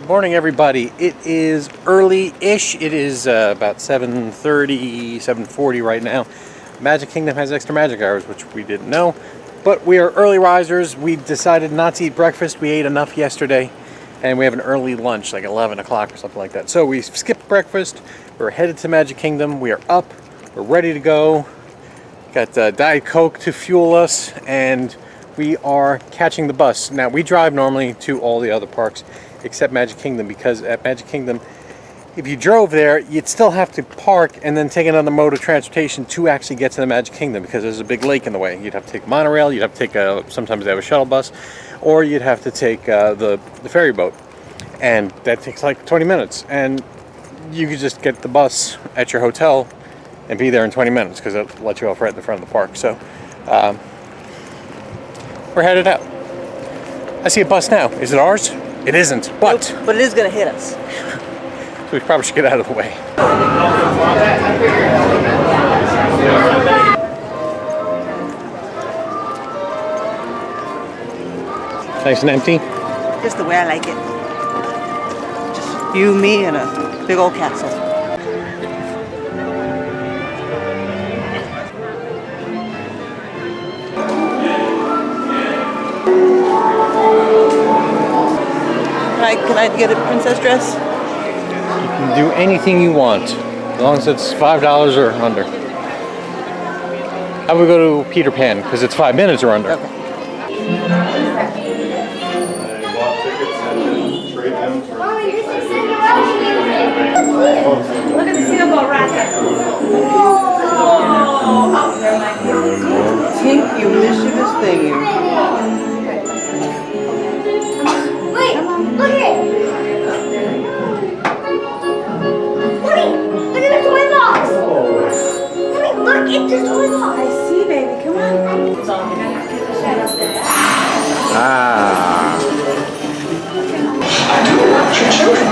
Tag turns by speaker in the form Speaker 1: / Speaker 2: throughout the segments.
Speaker 1: Morning, everybody. It is early-ish. It is about 7:30, 7:40 right now. Magic Kingdom has extra magic hours, which we didn't know. But we are early risers. We decided not to eat breakfast. We ate enough yesterday. And we have an early lunch, like 11 o'clock or something like that. So we skipped breakfast. We're headed to Magic Kingdom. We are up. We're ready to go. Got Diet Coke to fuel us. And we are catching the bus. Now, we drive normally to all the other parks except Magic Kingdom, because at Magic Kingdom, if you drove there, you'd still have to park and then take another mode of transportation to actually get to the Magic Kingdom, because there's a big lake in the way. You'd have to take monorail, you'd have to take sometimes they have a shuttle bus, or you'd have to take the ferry boat, and that takes like 20 minutes, and you could just get the bus at your hotel and be there in 20 minutes, because it'll let you off right in the front of the park. So we're headed out. I see a bus now. Is it ours? It isn't, but...
Speaker 2: But it is going to hit us.
Speaker 1: So we probably should get out of the way. Nice and empty?
Speaker 2: Just the way I like it. Just you, me, and a big old castle. Can I get a princess dress?
Speaker 1: You can do anything you want, as long as it's $5 or under. How about we go to Peter Pan, because it's 5 minutes or under.
Speaker 2: Okay.
Speaker 3: Look at the sailboat right there.
Speaker 2: Tink, you mischievous thing, you.
Speaker 3: Wait, look at it. Look at the toy box. Look at the toy box. I see, baby. Come on.
Speaker 1: Ah.
Speaker 4: I do want your children.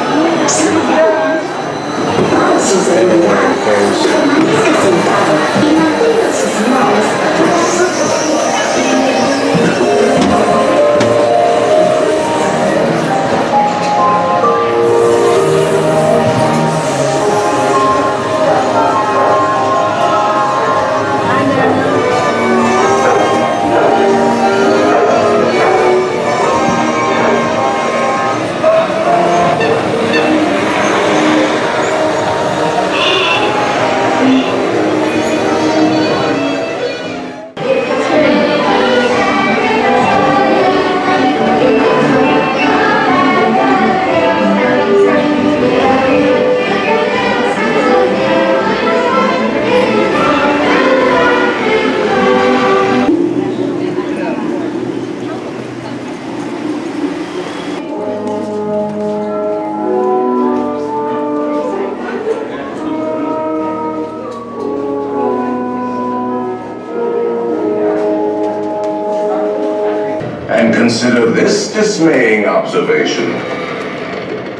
Speaker 5: And consider this dismaying observation.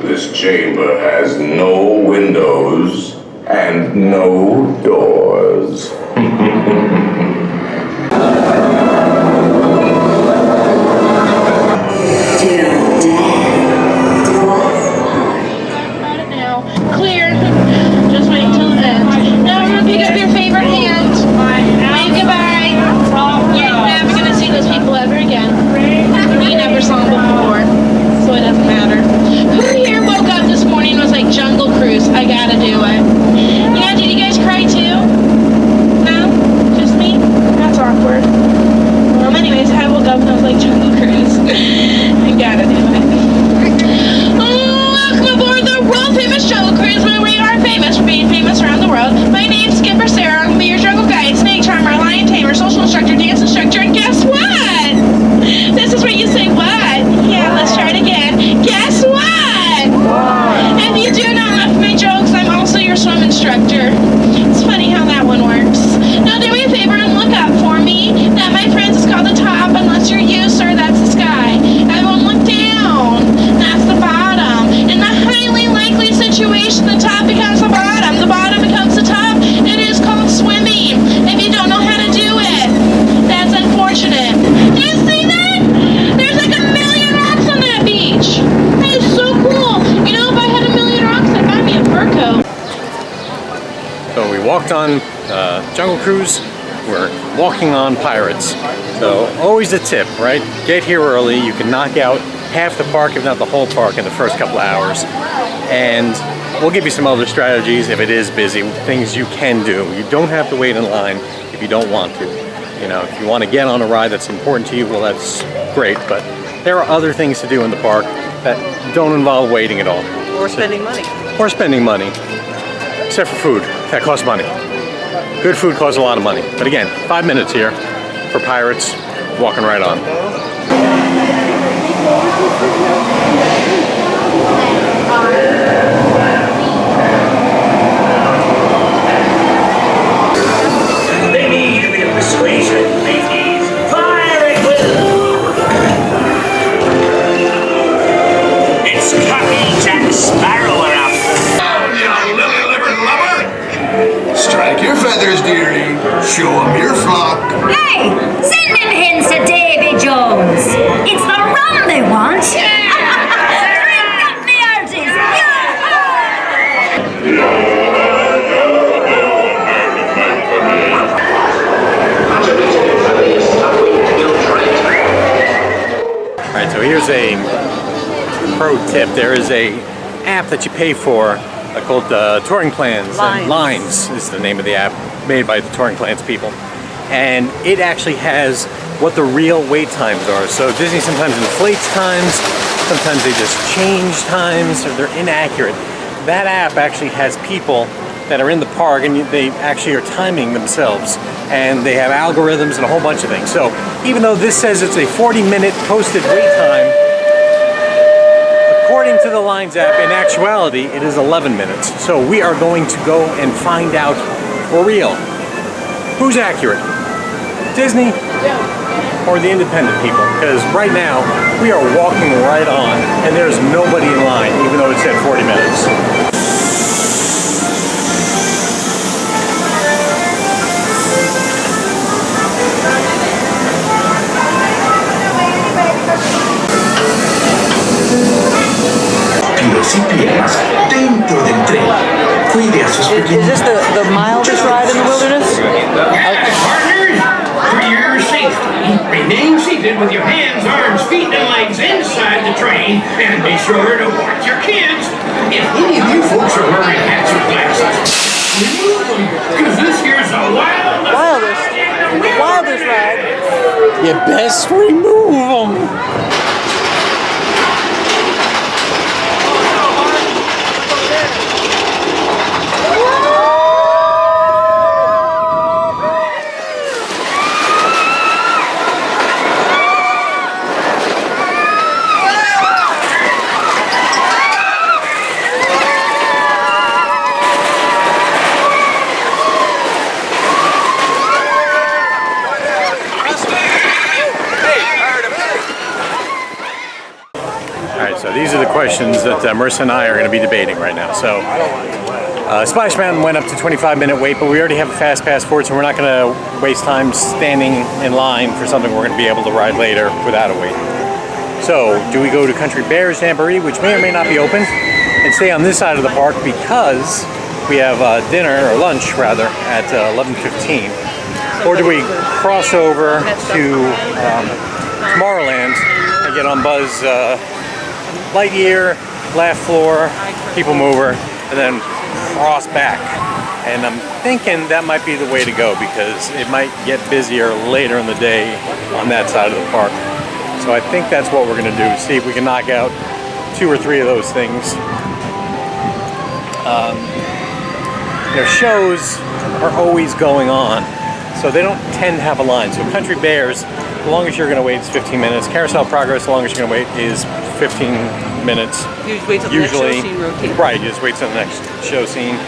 Speaker 5: This chamber has no windows and no doors.
Speaker 6: Clear. Just wait till it ends. Now everyone pick up your favorite hand. Wave goodbye. You're never gonna see those people ever again. You never saw them before, so it doesn't matter. Who here woke up this morning and was like, Jungle Cruise, I gotta do it? Yeah, did you guys cry too? No? Just me? That's awkward. Anyways, I woke up and I was like, Jungle Cruise, I gotta do it. Welcome aboard the world famous Jungle Cruise, where we are famous for being famous around the world. My name's Skipper Sarah. I'm gonna be your jungle guide, snake charmer, lion tamer, social instructor, dance instructor, and guess what? This is where you say what? Yeah, let's try it again. Guess what? If you do not laugh at my jokes, I'm also your swim instructor. It's funny how that one works. Now do me a favor and look up for me. That, my friends, is called the top. Unless you're you, sir, that's the sky. Everyone look down. That's the bottom. In the highly likely situation, the top becomes the bottom becomes the top. It is called swimming. If you don't know how to do it, that's unfortunate. Do you see that? There's like a million rocks on that beach. That is so cool.
Speaker 1: So we walked on Jungle Cruise, we're walking on Pirates. So always a tip, right? Get here early, you can knock out half the park, if not the whole park, in the first couple of hours. And we'll give you some other strategies if it is busy, things you can do. You don't have to wait in line if you don't want to. You know, if you want to get on a ride that's important to you, well, that's great, but there are other things to do in the park that don't involve waiting at all.
Speaker 2: Or spending money.
Speaker 1: Or spending money, except for food. That costs money. Good food costs a lot of money. But again, 5 minutes here for Pirates, walking right on.
Speaker 7: They need a bit of persuasion, ladies. Fire at will! It's Cocky Jack Sparrow we're after.
Speaker 8: You lily-livered lover! Strike your feathers, dearie. Show 'em your flock.
Speaker 3: Hey, send them hints to Davy Jones. It's the rum they want. Drink up me hearties.
Speaker 1: Alright, so here's a pro tip. There is a app that you pay for called Touring Plans.
Speaker 2: Lines.
Speaker 1: Lines is the name of the app, made by the Touring Plans people. And it actually has what the real wait times are. So Disney sometimes inflates times, sometimes they just change times, or they're inaccurate. That app actually has people that are in the park and they actually are timing themselves. And they have algorithms and a whole bunch of things. So even though this says it's a 40-minute posted wait time, according to the Lines app, in actuality, it is 11 minutes. So we are going to go and find out for real who's accurate, Disney or the independent people. Because right now, we are walking right on and there's nobody in line, even though it said 40 minutes.
Speaker 8: Pies y piernas dentro del tren. Cuide a sus
Speaker 2: Is this the mildest ride in the wilderness?
Speaker 7: Partners, for your safety, remain seated with your hands, arms, feet, and legs inside the train, and be sure to watch your kids. If any of you folks are wearing hats or glasses, remove them, because this here's the
Speaker 2: Wildest ride.
Speaker 1: You best remove them. So these are the questions that Marissa and I are going to be debating right now. So Splash Mountain went up to 25-minute wait, but we already have a fast pass for it, so we're not going to waste time standing in line for something we're going to be able to ride later without a wait. So do we go to Country Bears Jamboree, which may or may not be open, and stay on this side of the park because we have dinner, or lunch rather, at 11:15? Or do we cross over to Tomorrowland and get on Buzz Lightyear, Laugh Floor, People Mover, and then cross back? And I'm thinking that might be the way to go because it might get busier later in the day on that side of the park. So I think that's what we're going to do, see if we can knock out 2 or 3 of those things. Their shows are always going on, so they don't tend to have a line. So Country Bears, the longest you're going to wait is 15 minutes. Carousel Progress, the longest you're going to wait is 15 minutes.
Speaker 2: You just wait till the next show scene rotates.
Speaker 1: Right, you just wait till the next show scene.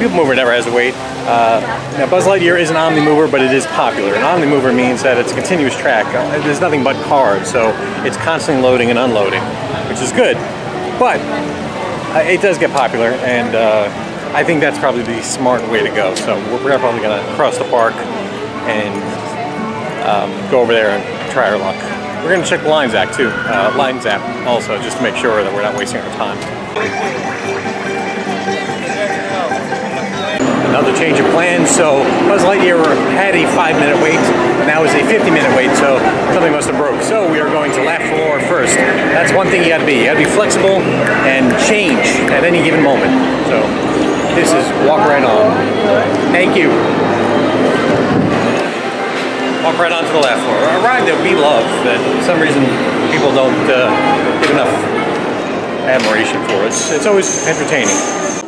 Speaker 1: People Mover never has a wait. Now Buzz Lightyear is an Omni Mover, but it is popular. An Omni Mover means that it's a continuous track. There's nothing but cars, so it's constantly loading and unloading, which is good. But it does get popular, and I think that's probably the smart way to go. So we're probably going to cross the park and go over there and try our luck. We're going to check the Lines app too, Lines app also, just to make sure that we're not wasting our time. another change of plans. So Buzz Lightyear had a 5-minute wait, now is a 50-minute wait, so something must have broke. So we are going to Laugh Floor first. That's one thing you gotta be. You gotta be flexible and change at any given moment. So this is Walk Right On. Thank you. Walk right onto the Laugh Floor. A ride that we love, that for some reason people don't give enough admiration for. It's always entertaining.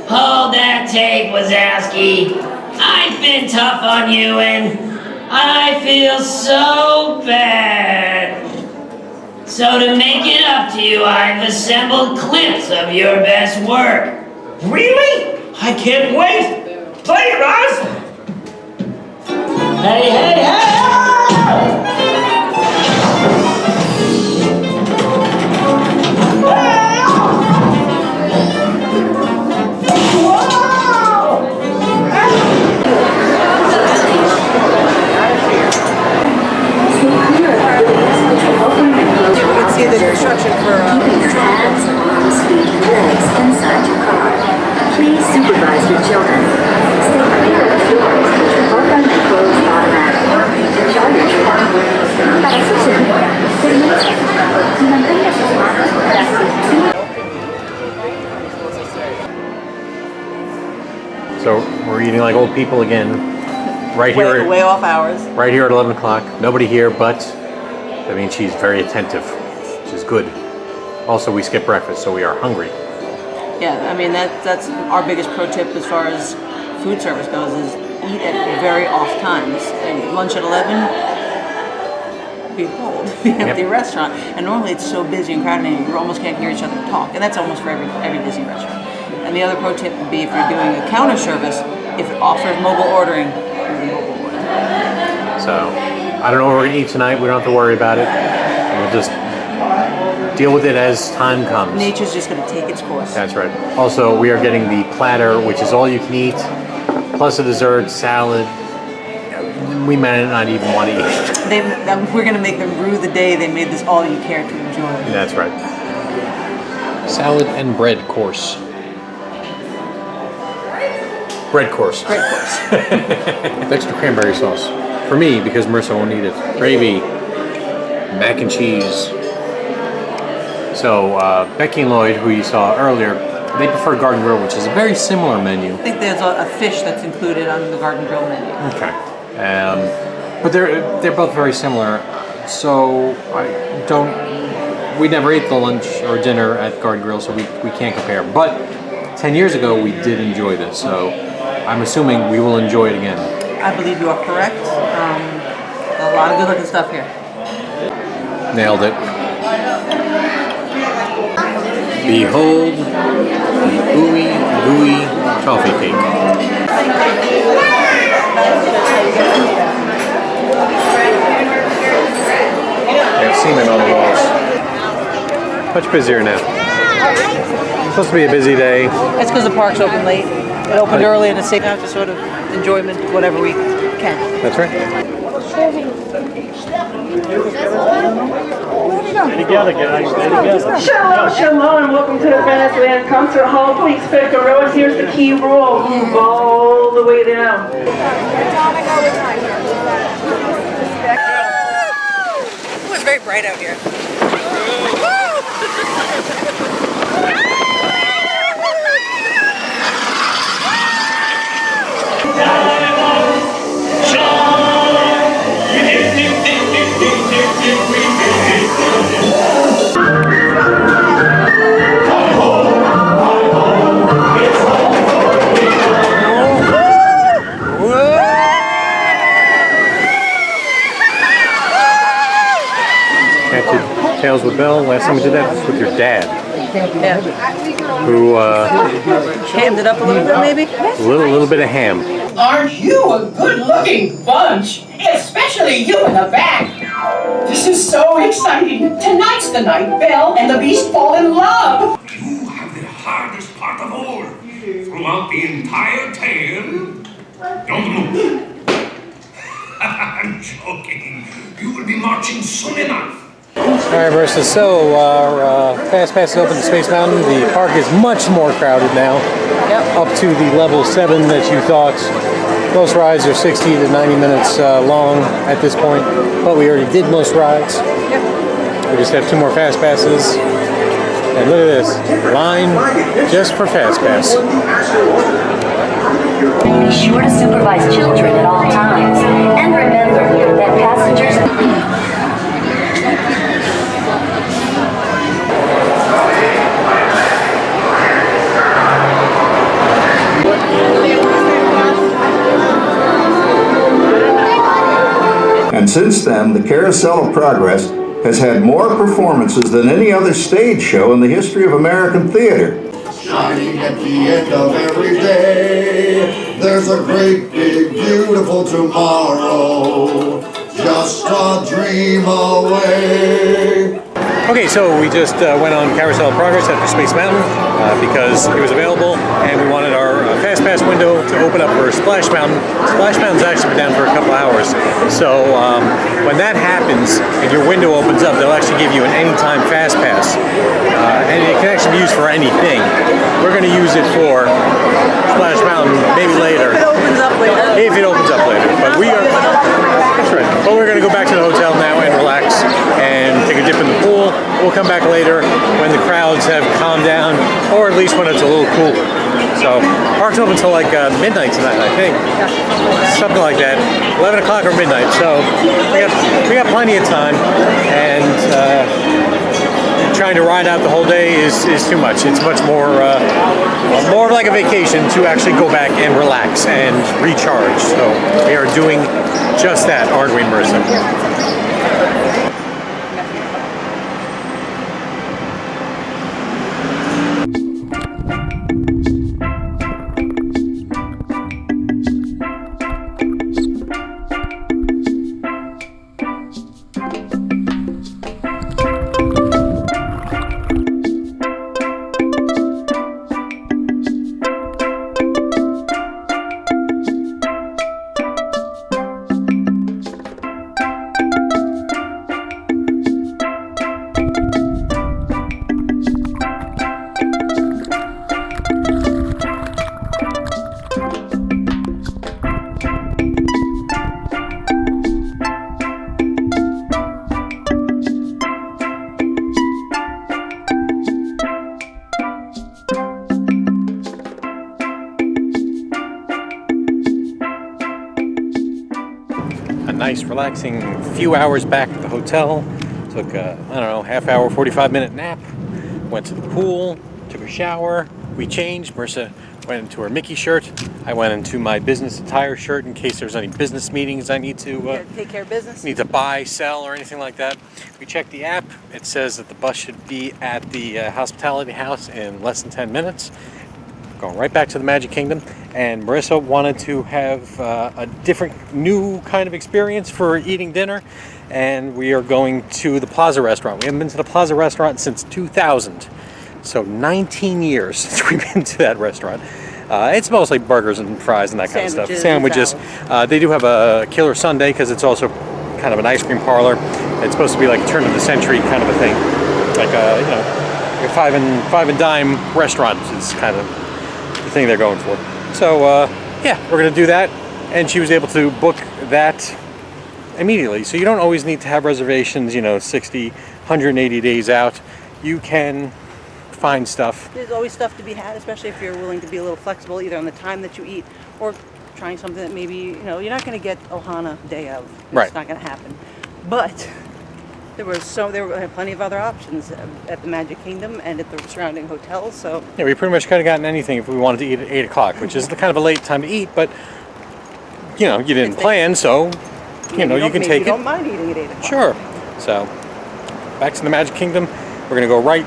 Speaker 9: Hold that tape, Wazowski. I've been tough on you and I feel so bad. So to make it up to you, I've assembled clips of your best work.
Speaker 7: Really? I can't wait. Play it, Roz.
Speaker 9: Hey, hey, hey!
Speaker 2: See the construction for
Speaker 10: hands, arms, feet, and legs inside your car. Please supervise your children. Stay clear of doors which will open and close automatically. Enjoy your trip. Para su seguridad, permanezca y mantenga sus manos
Speaker 1: So we're eating like old people again. Right here.
Speaker 2: way off hours.
Speaker 1: Right here at 11 o'clock. Nobody here, but that means she's very attentive, which is good. Also, we skip breakfast, so we are hungry.
Speaker 2: Yeah, I mean that's our biggest pro tip as far as food service goes is eat at very off times. And lunch at 11, behold, the empty restaurant. And normally it's so busy and crowded and you almost can't hear each other talk. And that's almost for every Disney restaurant. And the other pro tip would be if you're doing a counter service, if it offers mobile ordering, do the mobile ordering.
Speaker 1: So, I don't know what we're gonna eat tonight. We don't have to worry about it. We'll just deal with it as time comes.
Speaker 2: Nature's just going to take its course.
Speaker 1: That's right. Also, we are getting the platter, which is all you can eat, plus a dessert, salad. We might not even want to eat.
Speaker 2: We're going to make them rue the day they made this all you care to enjoy.
Speaker 1: That's right. Salad and bread course. Bread course.
Speaker 2: Bread course.
Speaker 1: With extra cranberry sauce. For me, because Marissa won't eat it. Gravy, mac and cheese. So, Becky and Lloyd, who you saw earlier, they prefer Garden Grill, which is a very similar menu.
Speaker 2: I think there's a fish that's included on the Garden Grill menu.
Speaker 1: Okay. But they're both very similar. So, we never ate the lunch or dinner at Garden Grill, so we can't compare. But 10 years ago, we did enjoy this, so I'm assuming we will enjoy it again.
Speaker 2: I believe you are correct. A lot of good looking stuff here.
Speaker 1: Nailed it. Behold the ooey gooey toffee cake. They have semen on the walls. Much busier now. It's supposed to be a busy day.
Speaker 2: That's because the park's open late. It opened early and it's safe now to sort of enjoyment, whatever we can.
Speaker 1: That's right.
Speaker 11: Shalom, shalom, and welcome to the Fantasyland Concert Hall. Please pick a row, and here's the key rule. Move all the way down.
Speaker 2: Ooh, it's very bright out here.
Speaker 1: Tales with Belle. Last time we did that was with your dad.
Speaker 2: Yeah.
Speaker 1: Who
Speaker 2: Hammed it up a little bit, maybe?
Speaker 1: a little bit of ham.
Speaker 12: Aren't you a good-looking bunch? Especially you in the back. This is so exciting. Tonight's the night Belle and the Beast fall in love.
Speaker 7: You have the hardest part of all. Throughout the entire tale, don't move. I'm joking. You will be marching soon enough.
Speaker 1: Alright, Marissa, so our Fast Pass is open to Space Mountain. The park is much more crowded now.
Speaker 2: Yep.
Speaker 1: Up to the level 7 that you thought. Most rides are 60 to 90 minutes long at this point, but we already did most rides.
Speaker 2: Yep.
Speaker 1: We just have 2 more Fast Passes. And look at this, line just for Fast Pass.
Speaker 10: Be sure to supervise children at all times. And remember that passengers...
Speaker 13: And since then, the Carousel of Progress has had more performances than any other stage show in the history of American theater.
Speaker 8: Shining at the end of every day, there's a great big beautiful tomorrow, just a dream away.
Speaker 1: Okay, so we just went on Carousel of Progress after Space Mountain because it was available and we wanted our Fast Pass window to open up for Splash Mountain. Splash Mountain's actually been down for a couple hours. So when that happens and your window opens up, they'll actually give you an anytime Fast Pass. And it can actually be used for anything. We're going to use it for Splash Mountain maybe later.
Speaker 2: If it opens up later.
Speaker 1: If it opens up later. But we are... That's right. But we're going to go back to the hotel now and relax and take a dip in the pool. We'll come back later when the crowds have calmed down, or at least when it's a little cooler. So, park's open until like midnight tonight, I think. Something like that. 11 o'clock or midnight. So, we got plenty of time, and trying to ride out the whole day is too much. It's much more like a vacation to actually go back and relax and recharge. So, we are doing just that, aren't we, Marissa? Nice relaxing few hours back at the hotel. Took I don't know, half hour, 45-minute nap. Went to the pool, took a shower. We changed. Marissa went into her Mickey shirt. I went into my business attire shirt in case there's any business meetings I need to
Speaker 2: take care of business.
Speaker 1: Need to buy, sell, or anything like that. We checked the app. It says that the bus should be at the hospitality house in less than 10 minutes. Going right back to the Magic Kingdom, and Marissa wanted to have a different, new kind of experience for eating dinner, and we are going to the Plaza Restaurant. We haven't been to the Plaza Restaurant since 2000, so 19 years since we've been to that restaurant. It's mostly burgers and fries and that kind of stuff. Sandwiches. They do have a killer sundae because it's also kind of an ice cream parlor. It's supposed to be like a turn of the century kind of a thing, like a five and dime restaurant is kind of the thing they're going for. So yeah, we're gonna do that, and she was able to book that immediately. So you don't always need to have reservations, 60, 180 days out. You can find stuff.
Speaker 2: There's always stuff to be had, especially if you're willing to be a little flexible, either on the time that you eat or trying something that maybe, you're not going to get Ohana day of.
Speaker 1: Right.
Speaker 2: It's not going to happen. But there were plenty of other options at the Magic Kingdom and at the surrounding hotels. So
Speaker 1: yeah, we pretty much could have gotten anything if we wanted to eat at 8 o'clock, which is the kind of a late time to eat, but you didn't plan, so you can take it.
Speaker 2: You don't mind eating at 8 o'clock.
Speaker 1: Sure. So back to the Magic Kingdom. We're going to go right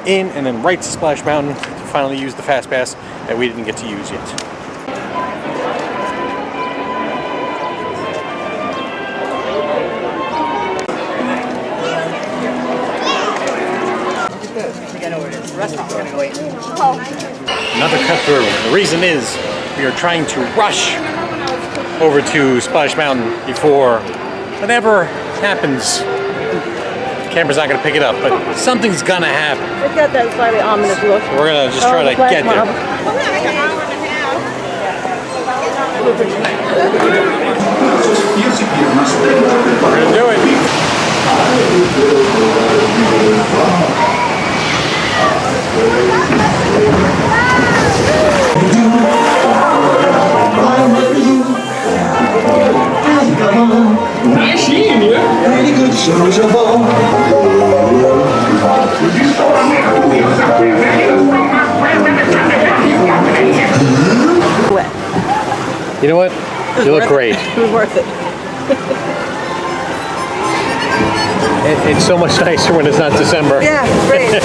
Speaker 1: in and then right to Splash Mountain to finally use the Fast Pass that we didn't get to use yet.
Speaker 2: Restaurant we're gonna go eat.
Speaker 1: Another cut through. And the reason is we are trying to rush over to Splash Mountain before whatever happens camera's not gonna pick it up, but something's gonna happen.
Speaker 11: It's got that slightly ominous look.
Speaker 1: We're gonna just try to get there. We're gonna do it.
Speaker 7: Nice seeing you.
Speaker 8: Pretty good sociable.
Speaker 1: You know what? You look great.
Speaker 11: It was worth it.
Speaker 1: It's so much nicer when it's not December.
Speaker 11: Yeah, it's great.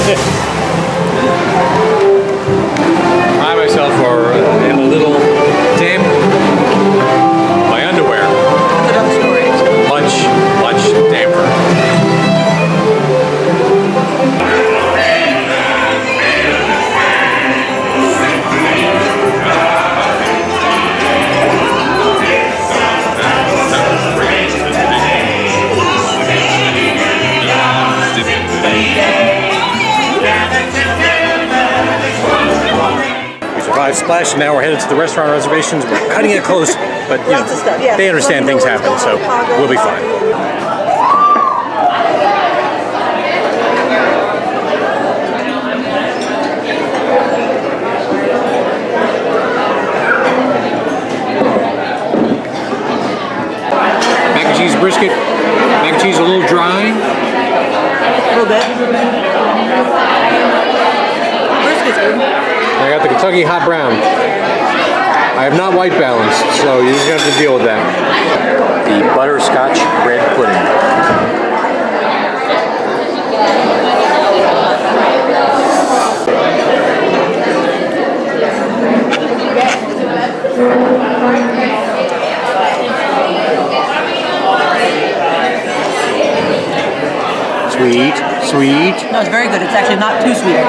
Speaker 1: I myself are a little damp. My underwear.
Speaker 2: That's another story.
Speaker 1: Much damper. We survived Splash, and now we're headed to the restaurant reservations. We're cutting it close, but you
Speaker 11: Lots of stuff,
Speaker 1: know,
Speaker 11: yeah.
Speaker 1: they understand things happen, so we'll be fine. Mac and cheese brisket. Mac and cheese a little dry.
Speaker 2: A little bit. Brisket's good.
Speaker 1: I got the Kentucky Hot Brown. I have not white balanced, so you're just gonna have to deal with that. The butterscotch bread pudding. Sweet, sweet.
Speaker 2: No, it's very good. It's actually not too sweet.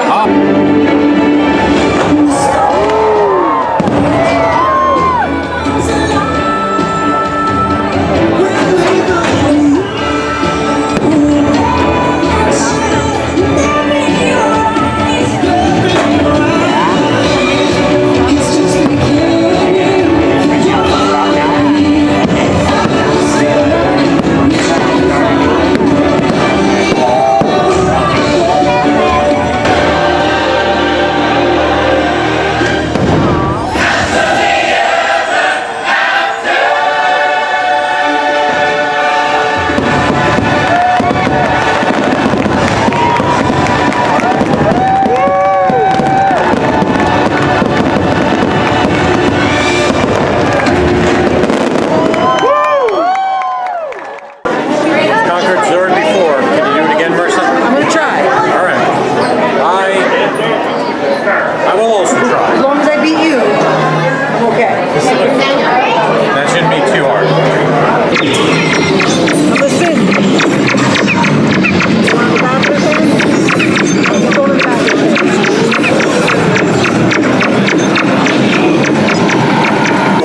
Speaker 2: Conquered Zord before. Can you do it again, Marissa? I'm gonna try.
Speaker 1: All right. I will also try.
Speaker 2: As long as I beat you, I'm okay.
Speaker 1: That shouldn't be too hard.
Speaker 2: Listen.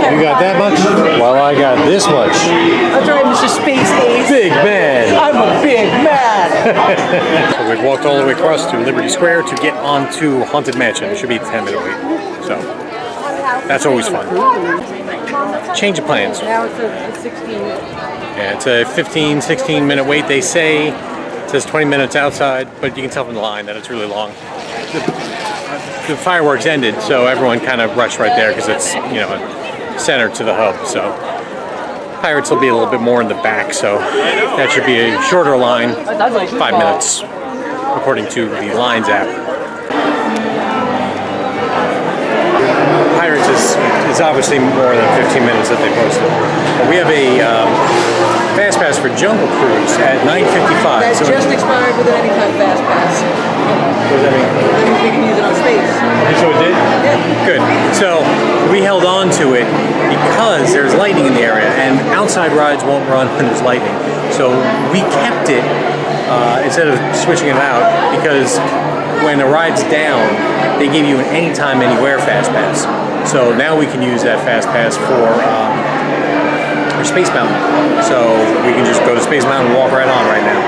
Speaker 1: You got that much? Well, I got this much.
Speaker 2: That's right, Mr. Space Ace.
Speaker 1: Big man.
Speaker 2: I'm a big man.
Speaker 1: So we've walked all the way across to Liberty Square to get onto Haunted Mansion. It should be a 10-minute wait. So that's always fun. Change of plans.
Speaker 11: Now it's a 16.
Speaker 1: Yeah, it's a 15, 16-minute wait. They say it says 20 minutes outside, but you can tell from the line that it's really long. The fireworks ended, so everyone kind of rushed right there because it's, you know, center to the hub. So Pirates will be a little bit more in the back, so that should be a shorter line, 5 minutes, according to the Lines app. Pirates is obviously more than 15 minutes that they posted. But we have a fast pass for Jungle Cruise at 9:55.
Speaker 2: That just expired with an anytime fast pass.
Speaker 1: What does that mean?
Speaker 2: That means we can use it on space.
Speaker 1: So it did?
Speaker 2: Yeah.
Speaker 1: Good. So we held on to it because there's lightning in the area, and outside rides won't run when there's lightning. So we kept it instead of switching it out, because when the ride's down, they give you an anytime, anywhere fast pass. So now we can use that fast pass for or Space Mountain. So we can just go to Space Mountain and walk right on right now.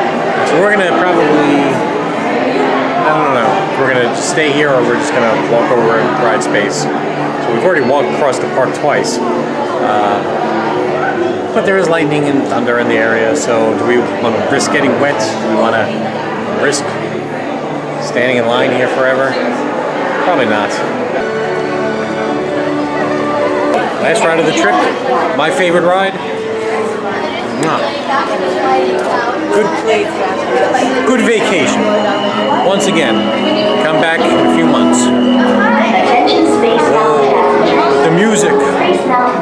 Speaker 1: So we're gonna probably, I don't know, we're gonna just stay here or we're just gonna walk over and ride Space. So we've already walked across the park twice. But there is lightning and thunder in the area, so do we want to risk getting wet? Do we want to risk standing in line here forever? Probably not. Last ride of the trip, my favorite ride. Good vacation. Once again, come back in a few months.
Speaker 10: Attention Space Mountain passengers.
Speaker 1: The music.
Speaker 10: Space Mountain